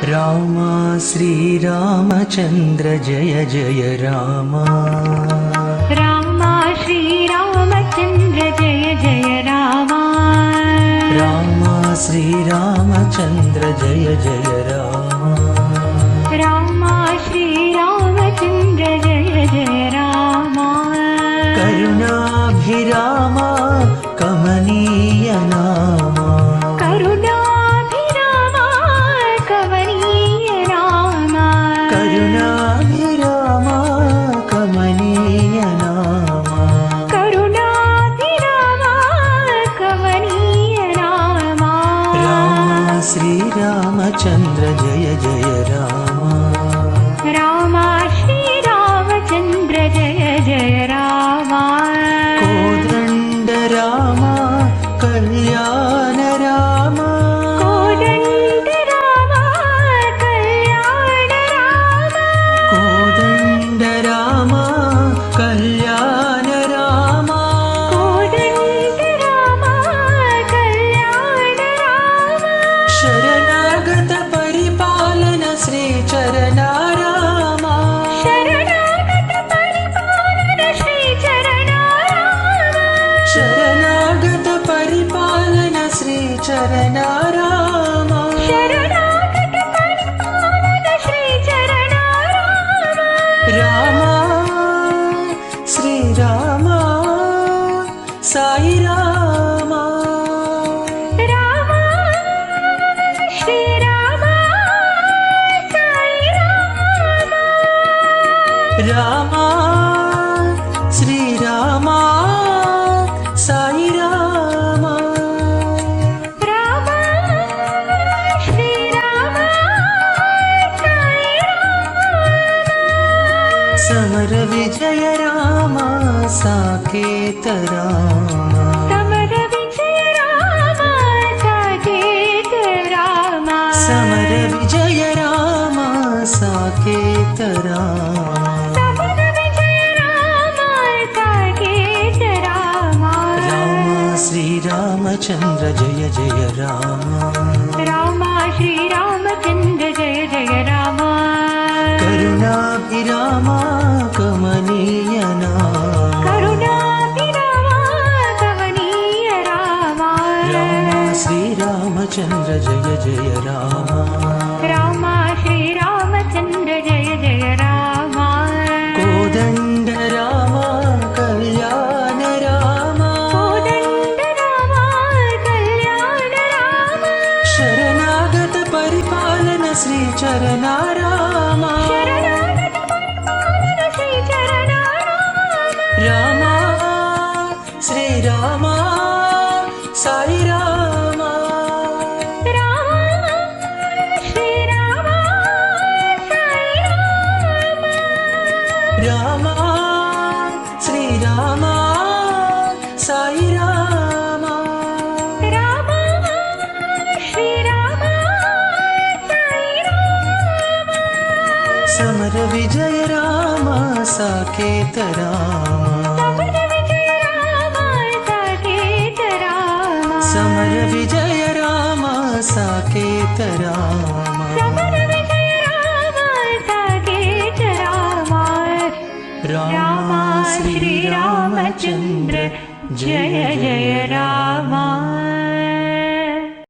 राम श्रीरामचन्द्र जय जय राम। राम श्रीरामचन्द्र जय जय राम। राम श्रीरामचन्द्र जय जय राम। राम श्रीरामचन्द्र जय जय राम। करुणाभिराम कमनीय नाम। करुणाभिराम कमनीय नाम। करुणाभिराम कमनीय नाम। करुणाभिराम कमनीय नाम। राम श्रीरामचन्द्र जय जय राम। राम श्रीरामचन्द्र जय जय राम। कोदण्ड राम कल्याण राम। कोदण्ड राम कल्याण राम। कोदण्ड राम कल्याण राम। कोदण्ड राम कल्याण राम। शरणागत परिपालन श्री चरणा राम। शरणागत परिपालन श्री चरणा राम। शरणागत परिपालन श्री चरणा राम। शरणागत परिपालन श्री चरणा राम। राम श्रीराम साई राम। राम श्रीराम साई राम। राम श्रीराम साई राम। राम श्रीराम साई राम। समर विजय राम साकेत राम। समर विजय राम साकेत राम। समर विजय राम साकेत राम। समर विजय राम साकेत राम। राम श्रीरामचन्द्र जय जय राम। राम श्रीरामचन्द्र जय जय राम। करुणाभिराम कमनीय नाम। करुणाभिराम कमनीय राम। राम श्रीरामचन्द्र जय जय राम। राम श्रीरामचन्द्र जय जय राम। कोदण्ड राम कल्याण राम। कोदण्ड राम कल्याण राम। शरणागत परिपालन श्री चरणा राम। शरणागत परिपालन श्री चरणा राम। राम श्रीराम साई राम। राम श्रीराम साई राम। राम श्रीराम साई राम। राम श्रीराम साई राम। समर विजय राम साकेत राम। समर विजय राम साकेत राम। समर विजय राम साकेत राम। समर विजय राम साकेत राम। राम श्रीरामचन्द्र जय जय राम।